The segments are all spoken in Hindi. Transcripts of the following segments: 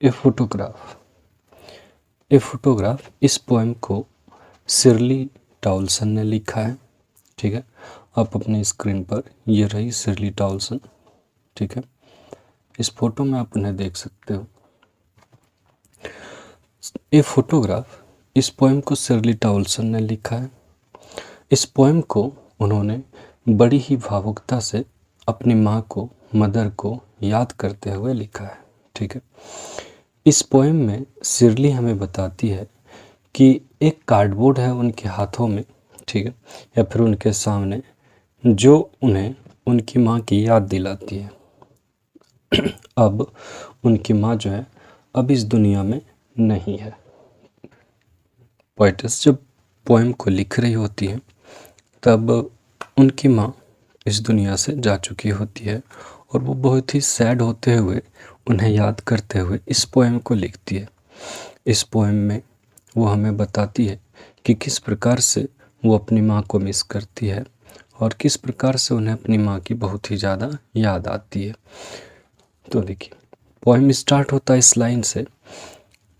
A photograph. ए फोटोग्राफ, इस पोएम को शिरली टाउलसन ने लिखा है। ठीक है, आप अपने स्क्रीन पर ये रही शिरली टाउलसन। ठीक है, इस फोटो में आप उन्हें देख सकते हो। ए फोटोग्राफ, इस पोएम को शिरली टाउलसन ने लिखा है। इस पोएम को उन्होंने बड़ी ही भावुकता से अपनी माँ को, मदर को याद करते हुए लिखा है। ठीक है, इस पोएम में शिरली हमें बताती है कि एक कार्डबोर्ड है उनके हाथों में, ठीक है, या फिर उनके सामने, जो उन्हें उनकी माँ की याद दिलाती है। अब उनकी माँ जो है अब इस दुनिया में नहीं है। पोएटस जब पोएम को लिख रही होती है तब उनकी माँ इस दुनिया से जा चुकी होती है और वो बहुत ही सैड होते हुए उन्हें याद करते हुए इस पोएम को लिखती है। इस पोएम में वो हमें बताती है कि किस प्रकार से वो अपनी माँ को मिस करती है और किस प्रकार से उन्हें अपनी माँ की बहुत ही ज़्यादा याद आती है। तो देखिए, पोएम स्टार्ट होता है इस लाइन से,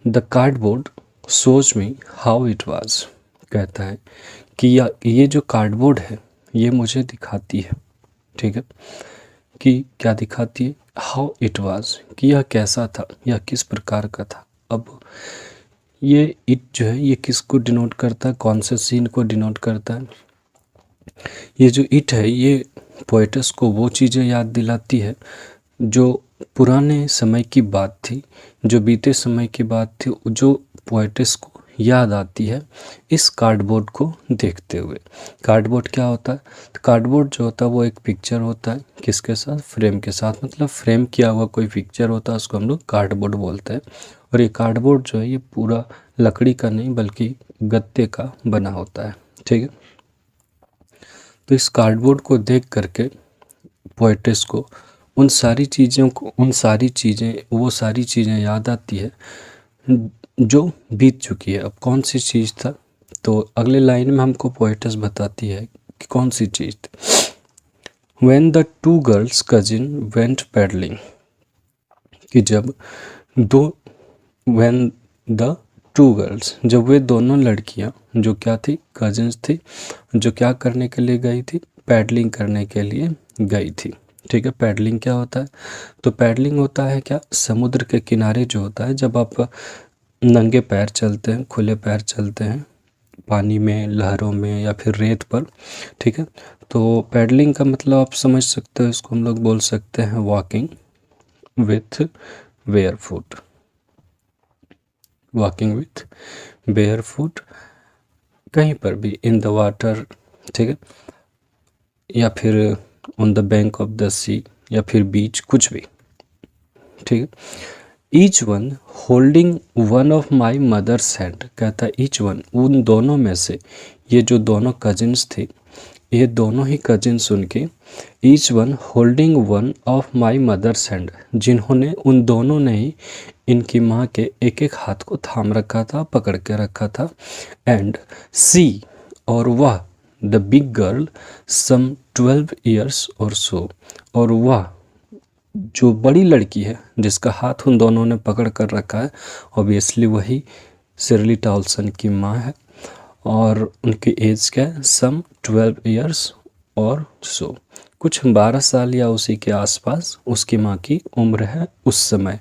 the cardboard shows me how it was. कहता है कि ये जो कार्डबोर्ड है ये मुझे दिखाती है, ठीक है, कि क्या दिखाती है, हाउ इट वाज, कि यह कैसा था, यह किस प्रकार का था। अब ये इट जो है ये किसको डिनोट करता है, कौन से सीन को डिनोट करता है। ये जो इट है ये पोएटस को वो चीज़ें याद दिलाती है जो पुराने समय की बात थी, जो बीते समय की बात थी, जो पोएटस को याद आती है इस कार्डबोर्ड को देखते हुए। कार्डबोर्ड क्या होता है? तो कार्डबोर्ड जो होता है वो एक पिक्चर होता है, किसके साथ, फ्रेम के साथ, मतलब फ्रेम किया हुआ कोई पिक्चर होता है, उसको हम लोग कार्डबोर्ड बोलते हैं। और ये कार्डबोर्ड जो है ये पूरा लकड़ी का नहीं बल्कि गत्ते का बना होता है। ठीक है, तो इस कार्डबोर्ड को देख करके पोएटस को उन सारी चीज़ों को, वो सारी चीज़ें याद आती है जो बीत चुकी है। अब कौन सी चीज़ था, तो अगले लाइन में हमको पोएटस बताती है कि कौन सी चीज़ थी। When the two girls cousin went paddling, कि जब दो, when the two girls, जब वे दोनों लड़कियां जो क्या थी, कजिन्स थी, जो क्या करने के लिए गई थी, पैडलिंग करने के लिए गई थी। ठीक है, पैडलिंग क्या होता है? तो पैडलिंग होता है क्या, समुद्र के किनारे जो होता है, जब आप नंगे पैर चलते हैं, खुले पैर चलते हैं पानी में, लहरों में या फिर रेत पर। ठीक है, तो पैडलिंग का मतलब आप समझ सकते हो, इसको हम लोग बोल सकते हैं walking with bear foot. Walking with bear foot, कहीं पर भी, इन द वाटर, ठीक है, या फिर on the bank of the sea, या फिर बीच, कुछ भी। ठीक है, each one holding one of my mother's hand. कहता है ईच वन, उन दोनों में से, ये जो दोनों कजिन्स थे, ये दोनों ही कजिन्स उनके, each one holding one of my mother's hand, जिन्होंने, उन दोनों ने ही इनकी माँ के एक एक हाथ को थाम रखा था, पकड़ के रखा था। एंड सी, और वह, the big girl some 12 years or so, और वह जो बड़ी लड़की है जिसका हाथ उन दोनों ने पकड़ कर रखा है, ऑब्वियसली वही शिरली टाउलसन की माँ है। और उनकी एज क्या है, सम 12 ईयर्स और सो, कुछ 12 साल या उसी के आसपास उसकी माँ की उम्र है उस समय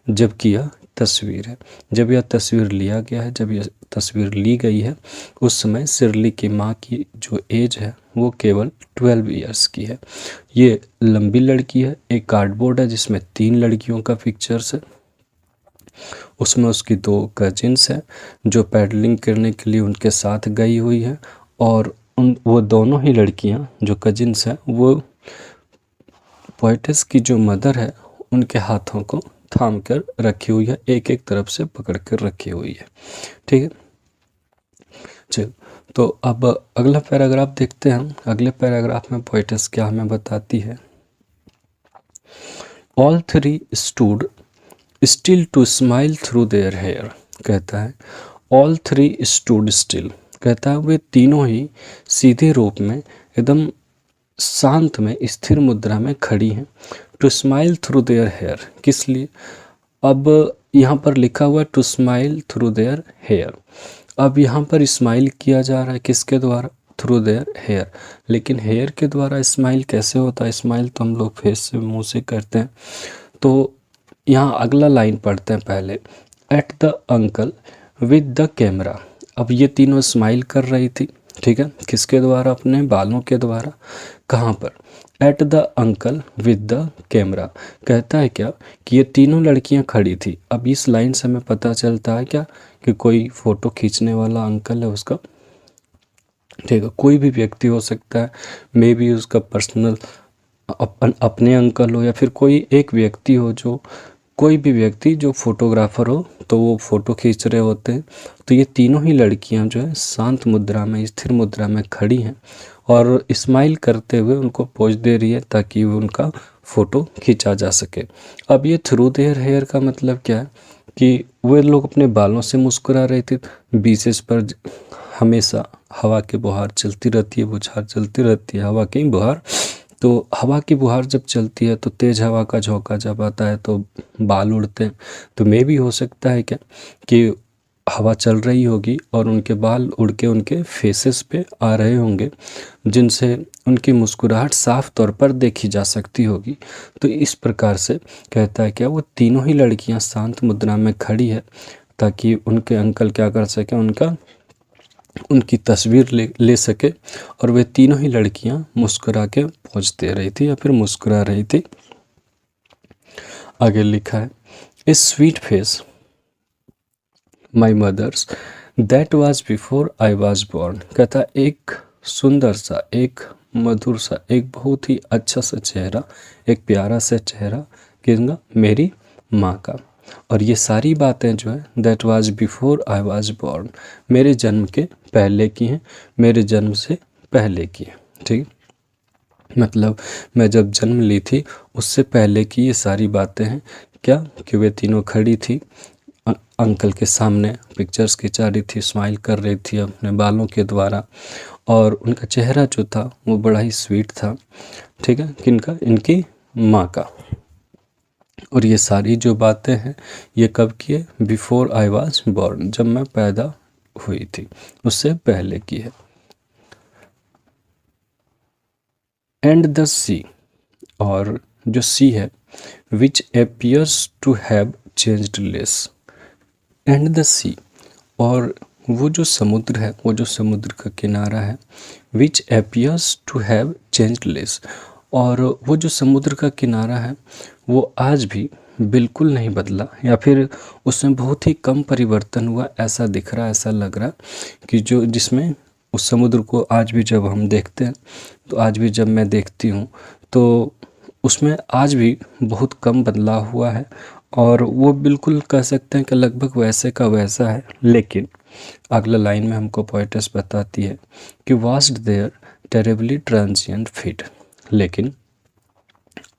जबकि यह तस्वीर है। जब यह तस्वीर लिया गया है, जब यह तस्वीर ली गई है, उस समय शिरली की माँ की जो एज है वो केवल 12 ईयर्स की है। ये लंबी लड़की है। एक कार्डबोर्ड है जिसमें 3 लड़कियों का पिक्चर्स है, उसमें उसकी 2 कजिन्स हैं जो पैडलिंग करने के लिए उनके साथ गई हुई है, और वो दोनों ही लड़कियां जो कजिन्स हैं वो पोएटस की जो मदर है उनके हाथों को थाम कर रखी हुई है, एक एक तरफ से पकड़ कर रखी हुई है। ठीक है, चल, तो अब अगला पैराग्राफ देखते हैं हम। अगले पैराग्राफ में पोएटस क्या हमें बताती है। All three stood still to smile through their hair. कहता है ऑल थ्री स्टूड स्टिल, कहता है वे तीनों ही सीधे रूप में, एकदम शांत में, स्थिर मुद्रा में खड़ी हैं। To smile through their hair, किस लिए? अब यहाँ पर लिखा हुआ है to smile through their hair. अब यहाँ पर स्माइल किया जा रहा है किसके द्वारा? Through their hair. लेकिन हेयर के द्वारा स्माइल कैसे होता है? स्माइल तो हम लोग फेस से, मुंह से करते हैं। तो यहाँ अगला लाइन पढ़ते हैं पहले, at the uncle with the camera. अब ये तीनों स्माइल कर रही थी, ठीक है, किसके द्वारा? अपने बालों के द्वारा। कहाँ पर? At the uncle with the camera. कहता है क्या कि ये तीनों लड़कियां खड़ी थी। अब इस लाइन से हमें पता चलता है क्या कि कोई फ़ोटो खींचने वाला अंकल है उसका, ठीक है, कोई भी व्यक्ति हो सकता है, मे बी उसका पर्सनल अपने अंकल हो, या फिर कोई एक व्यक्ति हो, जो कोई भी व्यक्ति जो फोटोग्राफर हो, तो वो फ़ोटो खींच रहे होते हैं। तो ये तीनों ही लड़कियां जो है शांत मुद्रा में, स्थिर मुद्रा में खड़ी हैं और स्माइल करते हुए उनको पोज दे रही है ताकि वो उनका फ़ोटो खींचा जा सके। अब ये थ्रू देयर हेयर का मतलब क्या है कि वे लोग अपने बालों से मुस्कुरा रहे थे। बीचेस पर हमेशा हवा की बुहार चलती रहती है, बुछार चलती रहती है, हवा की बुहार। तो हवा की बुहार जब चलती है तो तेज़ हवा का झोंका जब आता है तो बाल उड़ते हैं। तो मे भी हो सकता है क्या कि हवा चल रही होगी और उनके बाल उड़ के उनके फेसेस पे आ रहे होंगे, जिनसे उनकी मुस्कुराहट साफ तौर पर देखी जा सकती होगी। तो इस प्रकार से कहता है क्या, वो तीनों ही लड़कियां शांत मुद्रा में खड़ी है ताकि उनके अंकल क्या कर सकें, उनकी तस्वीर ले सके। और वे तीनों ही लड़कियां मुस्कुरा के पोज दे रही थी या फिर मुस्कुरा रही थी। आगे लिखा है, a sweet face my mother's that was before I was born. कहता एक सुंदर सा, एक मधुर सा, एक बहुत ही अच्छा सा चेहरा, एक प्यारा सा चेहरा किसका? मेरी माँ का। और ये सारी बातें जो है that was before I was born, मेरे जन्म के पहले की हैं, मेरे जन्म से पहले की हैं, ठीक। मतलब मैं जब जन्म ली थी उससे पहले की ये सारी बातें हैं। क्या कि वे तीनों खड़ी थी अंकल के सामने, पिक्चर्स खिंचा रही थी, स्माइल कर रही थी अपने बालों के द्वारा, और उनका चेहरा जो था वो बड़ा ही स्वीट था, ठीक है, किनका? इनकी माँ का। और ये सारी जो बातें हैं ये कब की है? बिफोर आई वाज बॉर्न, जब मैं पैदा हुई थी उससे पहले की है। एंड द सी, और जो सी है, which appears to have changed less. And the sea, और वो जो समुद्र है, वो जो समुद्र का किनारा है, which appears to have changed less, और वो जो समुद्र का किनारा है वो आज भी बिल्कुल नहीं बदला, या फिर उसमें बहुत ही कम परिवर्तन हुआ, ऐसा दिख रहा, ऐसा लग रहा कि जो जिसमें उस समुद्र को आज भी जब हम देखते हैं, तो आज भी जब मैं देखती हूँ तो उसमें आज भी बहुत कम बदलाव हुआ है, और वो बिल्कुल कह सकते हैं कि लगभग वैसे का वैसा है। लेकिन अगला लाइन में हमको पोएटेस बताती है कि washed their terribly transient feet. लेकिन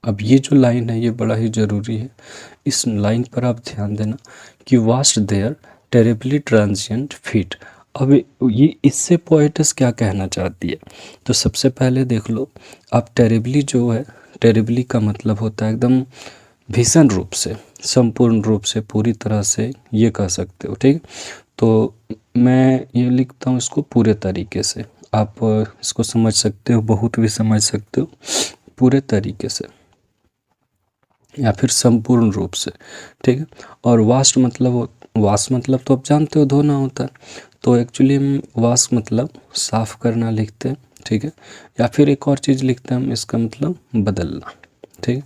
अब ये जो लाइन है ये बड़ा ही ज़रूरी है, इस लाइन पर आप ध्यान देना कि washed their terribly transient feet. अब ये इससे पोएटेस क्या कहना चाहती है? तो सबसे पहले देख लो आप, टेरेबली जो है, टेरेबली का मतलब होता है एकदम भीषण रूप से, संपूर्ण रूप से, पूरी तरह से, ये कह सकते हो, ठीक। तो मैं ये लिखता हूँ इसको पूरे तरीके से, आप इसको समझ सकते हो, बहुत भी समझ सकते हो, पूरे तरीके से या फिर संपूर्ण रूप से, ठीक है। और वास्ट मतलब, वाश मतलब तो आप जानते हो धोना होता है, तो एक्चुअली हम वाश मतलब साफ करना लिखते हैं, ठीक है। या फिर एक और चीज़ लिखते हैं हम, इसका मतलब बदलना, ठीक है।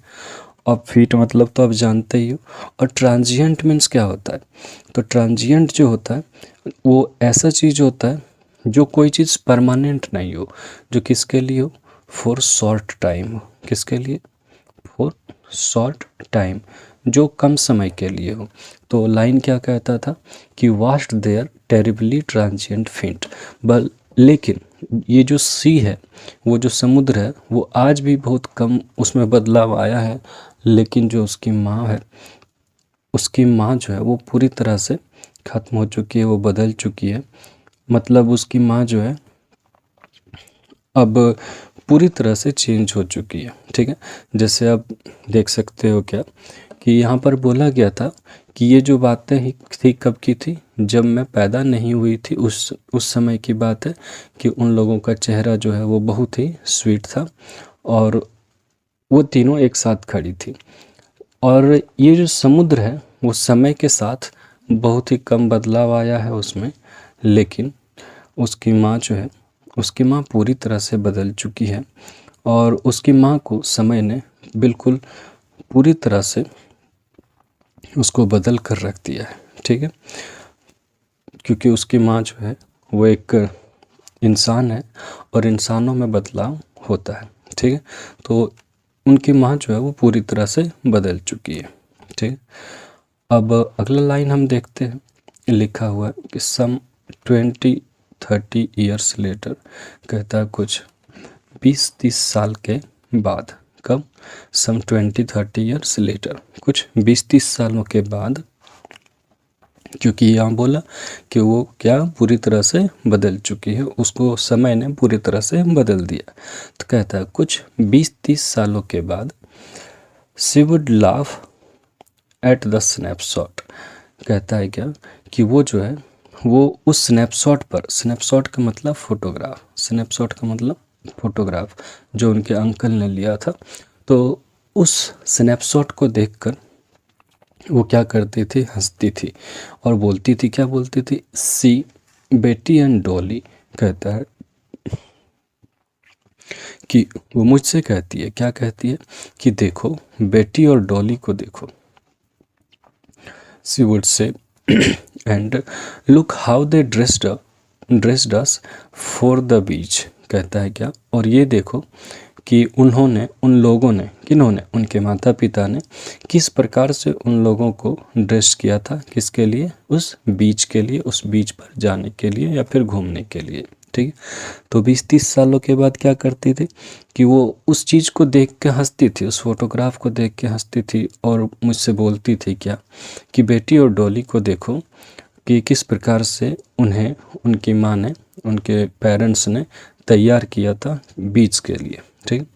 और फीट मतलब तो आप जानते ही हो। और ट्रांजिएंट मीन्स क्या होता है? तो ट्रांजिएंट जो होता है वो ऐसा चीज़ होता है जो कोई चीज़ परमानेंट नहीं हो, जो किसके लिए हो? फॉर शॉर्ट टाइम हो। किसके लिए? फॉर शॉर्ट टाइम, जो कम समय के लिए हो। तो लाइन क्या कहता था कि washed their terribly transient feet, बल लेकिन ये जो सी है, वो जो समुद्र है, वो आज भी बहुत कम उसमें बदलाव आया है। लेकिन जो उसकी माँ है, उसकी माँ जो है वो पूरी तरह से ख़त्म हो चुकी है, वो बदल चुकी है। मतलब उसकी माँ जो है अब पूरी तरह से चेंज हो चुकी है, ठीक है। जैसे आप देख सकते हो क्या कि यहाँ पर बोला गया था कि ये जो बातें ही थी कब की थी, जब मैं पैदा नहीं हुई थी उस समय की बात है कि उन लोगों का चेहरा जो है वो बहुत ही स्वीट था और वो तीनों एक साथ खड़ी थी। और ये जो समुद्र है वो समय के साथ बहुत ही कम बदलाव आया है उसमें, लेकिन उसकी माँ जो है, उसकी माँ पूरी तरह से बदल चुकी है और उसकी माँ को समय ने बिल्कुल पूरी तरह से उसको बदल कर रख दिया है। ठीक है, क्योंकि उसकी माँ जो है वो एक इंसान है और इंसानों में बदलाव होता है। ठीक है, तो उनकी माँ जो है वो पूरी तरह से बदल चुकी है। ठीक है, अब अगला लाइन हम देखते हैं, लिखा हुआ है कि सम 20-30 ईयर्स लेटर, कहता है कुछ 20-30 साल के बाद। कब? सम 20-30 ईयर्स लेटर, कुछ 20-30 सालों के बाद, क्योंकि यहाँ बोला कि वो क्या पूरी तरह से बदल चुकी है, उसको समय ने पूरी तरह से बदल दिया। तो कहता है कुछ 20-30 सालों के बाद she would laugh at the snapshot. कहता है क्या कि वो जो है वो उस स्नैपशॉट पर, स्नैपशॉट का मतलब फोटोग्राफ, स्नैपशॉट का मतलब फोटोग्राफ जो उनके अंकल ने लिया था, तो उस स्नैपशॉट को देखकर वो क्या करती थी, हंसती थी और बोलती थी, क्या बोलती थी, सी बेटी एंड डॉली। कहता है कि वो मुझसे कहती है, क्या कहती है कि देखो बेटी और डॉली को देखो, see wood say and look how they dressed us for the beach. कहता है क्या, और ये देखो कि उन्होंने, उन लोगों ने, किन्होंने, उनके माता पिता ने किस प्रकार से उन लोगों को ड्रेस किया था, किसके लिए, उस बीच के लिए, उस बीच पर जाने के लिए या फिर घूमने के लिए। ठीक है, तो 20-30 सालों के बाद क्या करती थी कि वो उस चीज़ को देख के हंसती थी, उस फोटोग्राफ को देख के हंसती थी और मुझसे बोलती थी क्या कि बेटी और डॉली को देखो कि किस प्रकार से उन्हें उनकी माँ ने, उनके पेरेंट्स ने तैयार किया था बीच के लिए। ठीक,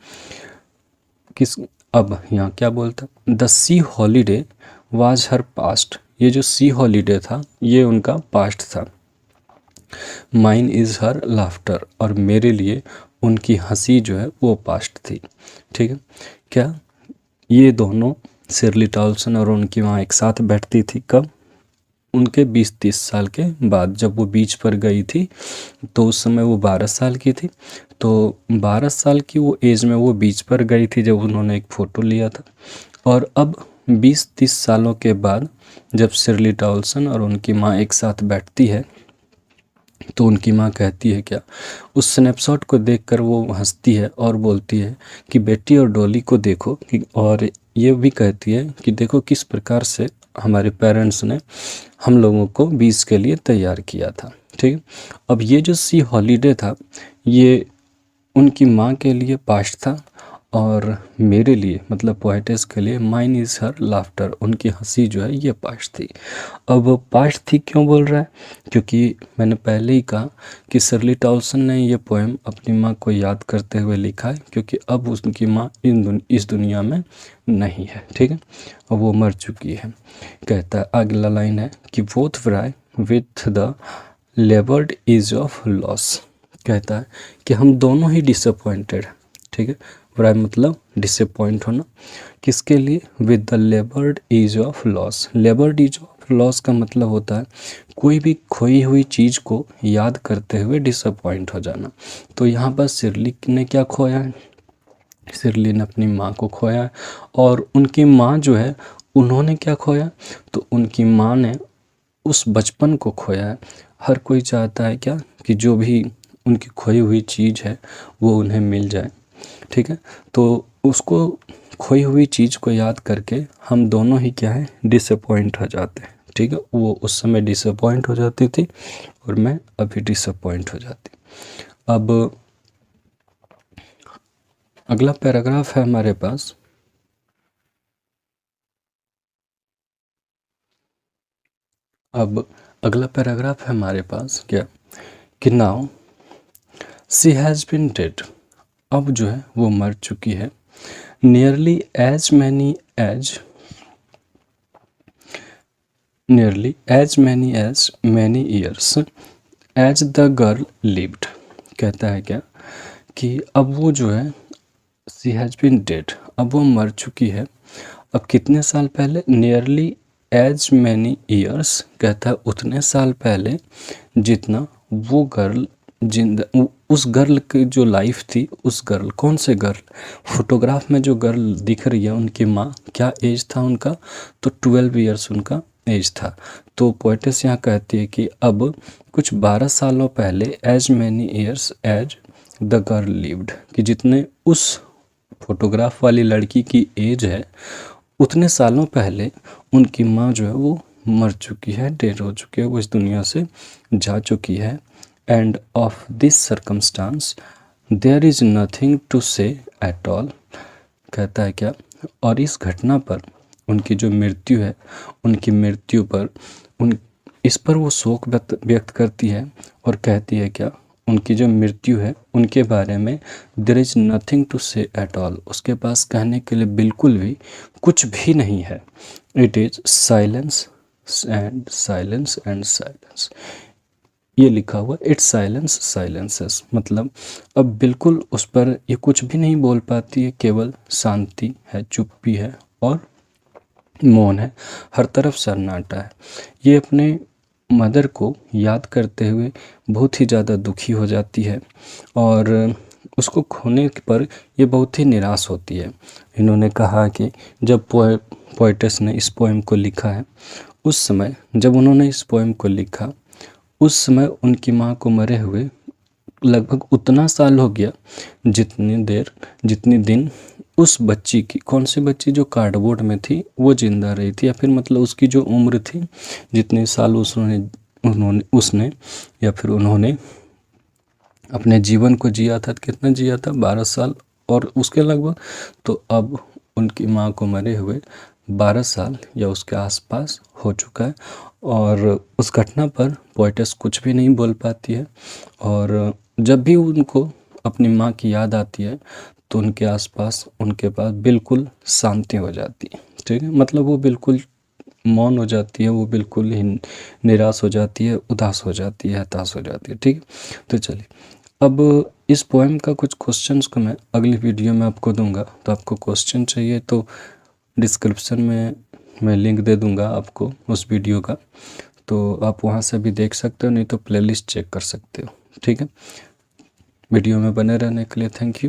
किस, अब यहाँ क्या बोलता, the C holiday was her past. ये जो सी हॉलीडे था ये उनका पास्ट था। माइन इज़ हर लाफ्टर, और मेरे लिए उनकी हंसी जो है वो पास्ट थी। ठीक है, क्या ये दोनों, शिर्ली टॉल्सन और उनकी माँ एक साथ बैठती थी, कब? उनके 20-30 साल के बाद, जब वो बीच पर गई थी तो उस समय वो 12 साल की थी, तो 12 साल की वो एज में वो बीच पर गई थी जब उन्होंने एक फ़ोटो लिया था। और अब 20-30 सालों के बाद जब शिर्ली टॉल्सन और उनकी माँ एक साथ बैठती है तो उनकी माँ कहती है क्या, उस स्नैपशॉट को देखकर वो हंसती है और बोलती है कि बेटी और डॉली को देखो कि, और ये भी कहती है कि देखो किस प्रकार से हमारे पेरेंट्स ने हम लोगों को बीच के लिए तैयार किया था। ठीक है, अब ये जो सी हॉलीडे था ये उनकी माँ के लिए पास्ट था और मेरे लिए, मतलब पोएटेस के लिए, माइन इज़ हर लाफ्टर, उनकी हंसी जो है ये पास्ट थी। अब पास्ट थी क्यों बोल रहा है, क्योंकि मैंने पहले ही कहा कि शिर्ली टॉल्सन ने ये पोएम अपनी माँ को याद करते हुए लिखा है, क्योंकि अब उनकी माँ इस दुनिया में नहीं है। ठीक है, अब वो मर चुकी है। कहता है, अगला लाइन है कि both wry with the laboured ease of loss. कहता है कि हम दोनों ही डिसअपॉइंटेड। ठीक है, व्राई मतलब डिसअपॉइंट होना, किसके लिए, with the laboured ease of loss. लेबर्ड ease of loss का मतलब होता है कोई भी खोई हुई चीज़ को याद करते हुए डिसअपॉइंट हो जाना। तो यहाँ पर शिर्ली ने क्या खोया है, शिर्ली ने अपनी माँ को खोया है। और उनकी माँ जो है उन्होंने क्या खोया, तो उनकी माँ ने उस बचपन को खोया है। हर कोई चाहता है क्या कि जो भी उनकी खोई हुई चीज़ है वो उन्हें मिल जाए। ठीक है, तो उसको, खोई हुई चीज़ को याद करके हम दोनों ही क्या है, डिसअपॉइंट हो जाते हैं। ठीक है, वो उस समय डिसअपॉइंट हो जाती थी और मैं अभी डिसअपॉइंट हो जाती। अब अगला पैराग्राफ है हमारे पास, अब अगला पैराग्राफ है हमारे पास क्या कि now she has been dead, अब जो है वो मर चुकी है, nearly as many as nearly as many years as the girl lived। कहता है क्या कि अब वो जो है शी हैज़ बीन डेड, अब वो मर चुकी है। अब कितने साल पहले? नियरली एज मैनी ईयर्स, कहता है उतने साल पहले जितना वो गर्ल उस गर्ल की जो लाइफ थी, उस गर्ल, कौन से गर्ल? फोटोग्राफ में जो गर्ल दिख रही है उनकी माँ, क्या एज था उनका? तो 12 ईयर्स उनका एज था। तो पोएटिस यहाँ कहती है कि अब कुछ 12 सालों पहले as many years as the girl lived, कि जितने उस फोटोग्राफ वाली लड़की की एज है उतने सालों पहले उनकी माँ जो है वो मर चुकी है, डेड हो चुकी है, वो इस दुनिया से जा चुकी है। And of this circumstance there is nothing to say at all. कहता है क्या? और इस घटना पर, उनकी जो मृत्यु है, उनकी मृत्यु पर इस पर वो शोक व्यक्त करती है और कहती है क्या? उनकी जो मृत्यु है उनके बारे में there is nothing to say at all, उसके पास कहने के लिए बिल्कुल भी कुछ भी नहीं है। It is silence and silence and silence, ये लिखा हुआ इट्स साइलेंस साइलेंसेस, मतलब अब बिल्कुल उस पर ये कुछ भी नहीं बोल पाती है, केवल शांति है, चुप्पी है और मौन है, हर तरफ सन्नाटा है। ये अपने मदर को याद करते हुए बहुत ही ज़्यादा दुखी हो जाती है और उसको खोने पर ये बहुत ही निराश होती है। इन्होंने कहा कि जब पोएटिस ने इस पोएम को लिखा है, उस समय जब उन्होंने इस पोएम को लिखा, उस समय उनकी माँ को मरे हुए लगभग उतना साल हो गया जितनी दिन उस बच्ची की, कौन सी बच्ची? जो कार्डबोर्ड में थी वो जिंदा रही थी, या फिर मतलब उसकी जो उम्र थी, जितने साल उसने या फिर उन्होंने अपने जीवन को जिया था। कितना जिया था? 12 साल और उसके लगभग। तो अब उनकी माँ को मरे हुए 12 साल या उसके आसपास हो चुका है और उस घटना पर पोएटिस कुछ भी नहीं बोल पाती है। और जब भी उनको अपनी माँ की याद आती है तो उनके आसपास, उनके पास बिल्कुल शांति हो जाती है। ठीक है, मतलब वो बिल्कुल मौन हो जाती है, वो बिल्कुल ही निराश हो जाती है, उदास हो जाती है, हताश हो जाती है। ठीक है, तो चलिए अब इस पोएम का कुछ क्वेश्चंस को मैं अगली वीडियो में आपको दूंगा। तो आपको क्वेश्चन चाहिए तो डिस्क्रिप्शन में मैं लिंक दे दूंगा आपको उस वीडियो का, तो आप वहां से भी देख सकते हो, नहीं तो प्लेलिस्ट चेक कर सकते हो। ठीक है, वीडियो में बने रहने के लिए थैंक यू।